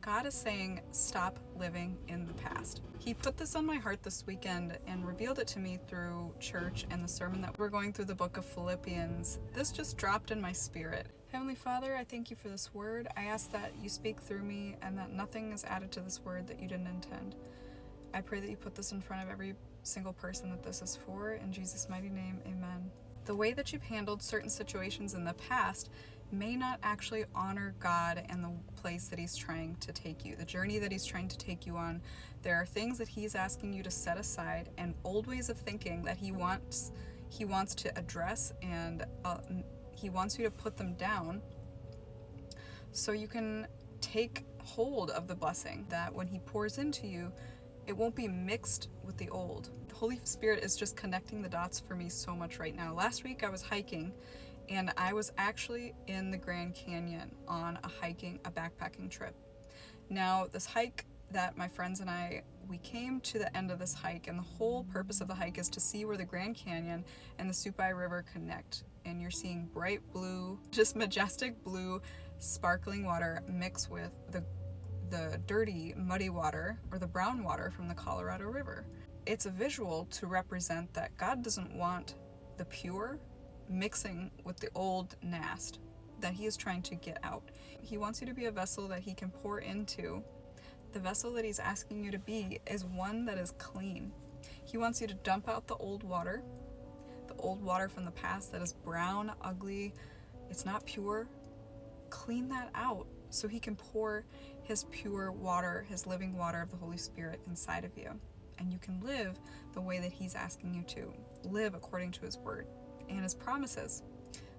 God is saying, stop living in the past. He put this on my heart this weekend and revealed it to me through church and the sermon that we're going through the book of Philippians. This just dropped in my spirit. Heavenly Father, I thank you for this word. I ask that you speak through me and that nothing is added to this word that you didn't intend. I pray that you put this in front of every single person that this is for. In Jesus' mighty name, amen. The way that you've handled certain situations in the past may not actually honor God and the place that he's trying to take you, the journey that he's trying to take you on. There are things that he's asking you to set aside and old ways of thinking that he wants to address, and he wants you to put them down so you can take hold of the blessing that when he pours into you, it won't be mixed with the old. The Holy Spirit is just connecting the dots for me so much right now. Last week I was hiking, and I was actually in the Grand Canyon on a backpacking trip. Now, this hike that my friends and we came to the end of this hike, and the whole purpose of the hike is to see where the Grand Canyon and the Supai River connect. And you're seeing bright blue, just majestic blue, sparkling water mixed with the dirty, muddy water, or the brown water from the Colorado River. It's a visual to represent that God doesn't want the pure mixing with the old nast that he is trying to get out. He wants you to be a vessel that he can pour into. The vessel that he's asking you to be is one that is clean. He wants you to dump out the old water from the past that is brown, ugly, it's not pure. Clean that out so he can pour his pure water, his living water of the Holy Spirit inside of you. And you can live the way that he's asking you to. Live according to his word and his promises.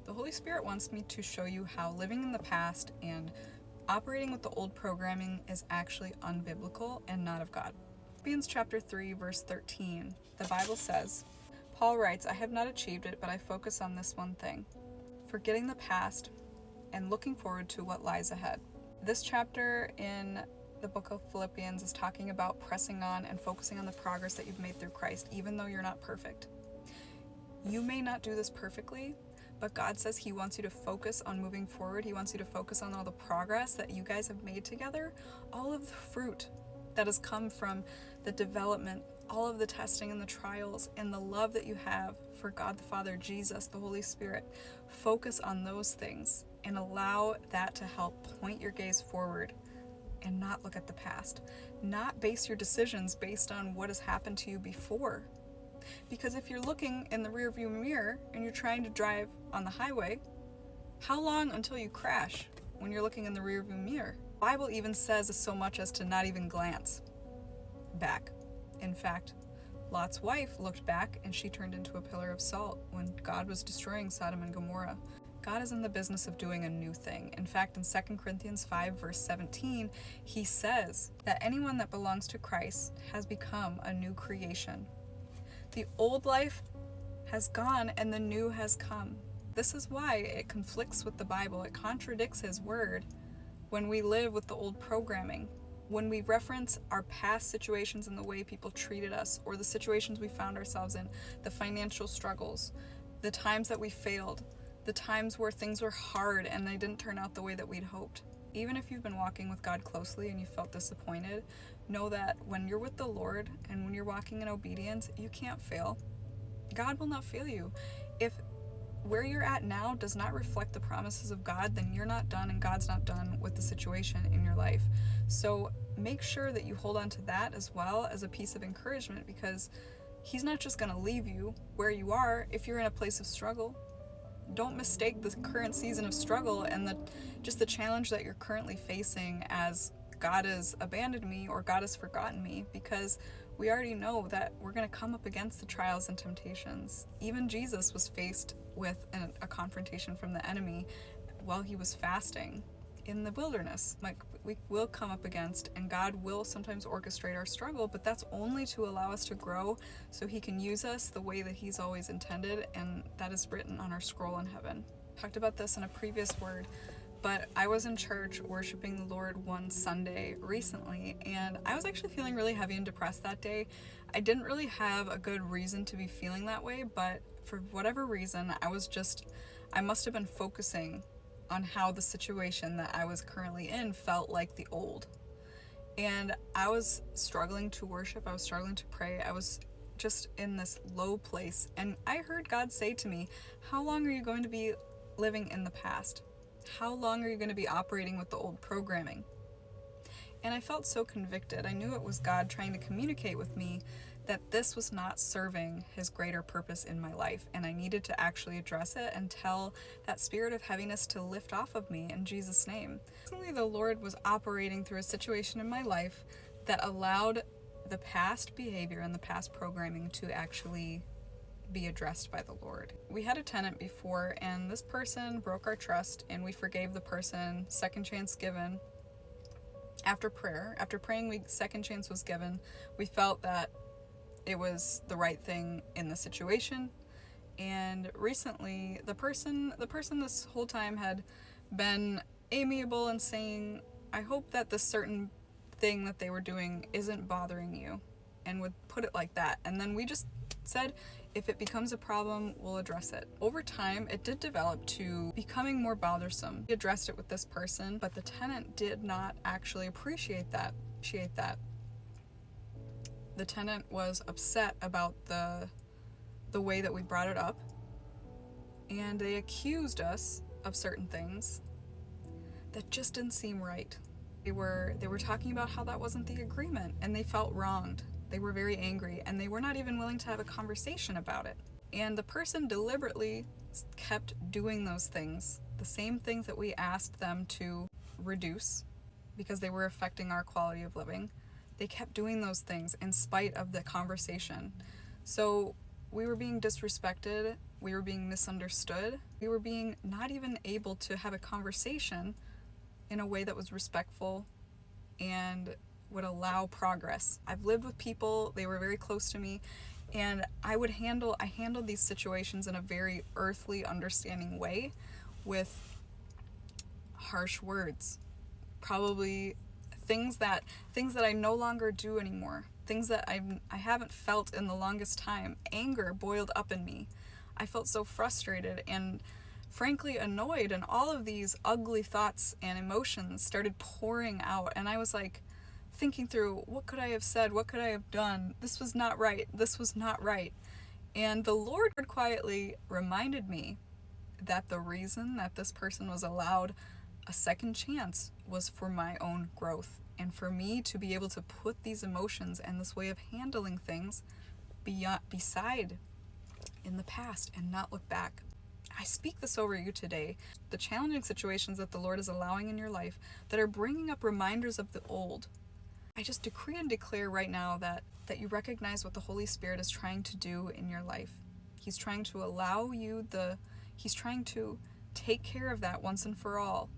The Holy Spirit wants me to show you how living in the past and operating with the old programming is actually unbiblical and not of God. Philippians chapter 3, verse 13, the Bible says, Paul writes, I have not achieved it, but I focus on this one thing, forgetting the past and looking forward to what lies ahead. This chapter in the book of Philippians is talking about pressing on and focusing on the progress that you've made through Christ, even though you're not perfect. You may not do this perfectly, but God says he wants you to focus on moving forward. He wants you to focus on all the progress that you guys have made together, all of the fruit that has come from the development, all of the testing and the trials, and the love that you have for God the Father, Jesus, the Holy Spirit. Focus on those things and allow that to help point your gaze forward and not look at the past. Not base your decisions based on what has happened to you before. Because if you're looking in the rearview mirror and you're trying to drive on the highway, how long until you crash when you're looking in the rearview mirror? The Bible even says so much as to not even glance back. In fact, Lot's wife looked back and she turned into a pillar of salt when God was destroying Sodom and Gomorrah. God is in the business of doing a new thing. In fact, in 2 Corinthians 5, verse 17, he says that anyone that belongs to Christ has become a new creation. The old life has gone and the new has come. This is why it conflicts with the Bible. It contradicts his word when we live with the old programming. When we reference our past situations and the way people treated us, or the situations we found ourselves in, the financial struggles, the times that we failed, the times where things were hard and they didn't turn out the way that we'd hoped. Even if you've been walking with God closely and you felt disappointed, know that when you're with the Lord and when you're walking in obedience, you can't fail. God will not fail you. If where you're at now does not reflect the promises of God, then you're not done and God's not done with the situation in your life. So make sure that you hold on to that as well as a piece of encouragement, because he's not just going to leave you where you are if you're in a place of struggle. Don't mistake the current season of struggle and the challenge that you're currently facing as God has abandoned me or God has forgotten me, because we already know that we're going to come up against the trials and temptations. Even Jesus was faced with a confrontation from the enemy while he was fasting in the wilderness. Like, we will come up against, and God will sometimes orchestrate our struggle, but that's only to allow us to grow so he can use us the way that he's always intended, and that is written on our scroll in heaven. Talked about this in a previous word, but I was in church worshiping the Lord one Sunday recently, and I was actually feeling really heavy and depressed that day. I didn't really have a good reason to be feeling that way, but for whatever reason, I must have been focusing on how the situation that I was currently in felt like the old. And I was struggling to worship. I was struggling to pray. I was just in this low place. And I heard God say to me, how long are you going to be living in the past? How long are you going to be operating with the old programming? And I felt so convicted. I knew it was God trying to communicate with me that this was not serving his greater purpose in my life, and I needed to actually address it and tell that spirit of heaviness to lift off of me in Jesus' name. Recently, the Lord was operating through a situation in my life that allowed the past behavior and the past programming to actually be addressed by the Lord. We had a tenant before, and this person broke our trust, and we forgave the person, second chance given. After praying, second chance was given. We felt that it was the right thing in the situation. And recently, the person this whole time had been amiable and saying, I hope that this certain thing that they were doing isn't bothering you, and would put it like that. And then we just said, if it becomes a problem, we'll address it. Over time, it did develop to becoming more bothersome. We addressed it with this person, but the tenant did not actually appreciate that. The tenant was upset about the way that we brought it up, and they accused us of certain things that just didn't seem right. They were talking about how that wasn't the agreement, and they felt wronged. They were very angry, and they were not even willing to have a conversation about it. And the person deliberately kept doing those things, the same things that we asked them to reduce because they were affecting our quality of living. They kept doing those things in spite of the conversation. So we were being disrespected, we were being misunderstood, we were being not even able to have a conversation in a way that was respectful and would allow progress. I've lived with people, they were very close to me, and I handled these situations in a very earthly, understanding way with harsh words. Probably things that I no longer do anymore. Things that I haven't felt in the longest time. Anger boiled up in me. I felt so frustrated and frankly annoyed, and all of these ugly thoughts and emotions started pouring out, and I was like thinking through, what could I have said? What could I have done? This was not right. This was not right. And the Lord quietly reminded me that the reason that this person was allowed a second chance was for my own growth, and for me to be able to put these emotions and this way of handling things beside in the past and not look back. I speak this over you today. The challenging situations that the Lord is allowing in your life that are bringing up reminders of the old, I just decree and declare right now that you recognize what the Holy Spirit is trying to do in your life. He's trying to He's trying to take care of that once and for all.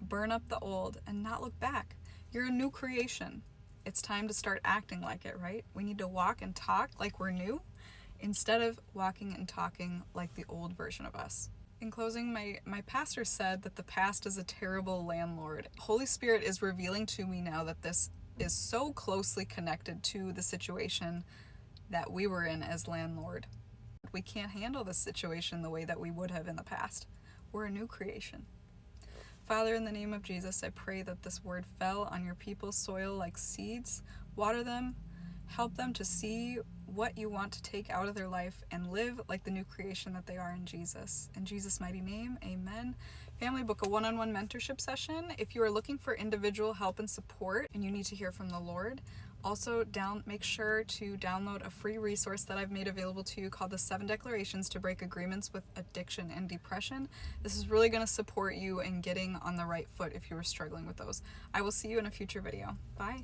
Burn up the old and not look back. You're a new creation. It's time to start acting like it, right? We need to walk and talk like we're new instead of walking and talking like the old version of us. In closing, my pastor said that the past is a terrible landlord. Holy Spirit is revealing to me now that this is so closely connected to the situation that we were in as landlord. We can't handle this situation the way that we would have in the past. We're a new creation. Father, in the name of Jesus, I pray that this word fell on your people's soil like seeds. Water them, help them to see what you want to take out of their life and live like the new creation that they are in Jesus. In Jesus' mighty name, amen. Family, book a one-on-one mentorship session if you are looking for individual help and support and you need to hear from the Lord. Also, make sure to download a free resource that I've made available to you called the 7 Declarations to Break Agreements with Addiction and Depression. This is really going to support you in getting on the right foot if you are struggling with those. I will see you in a future video. Bye.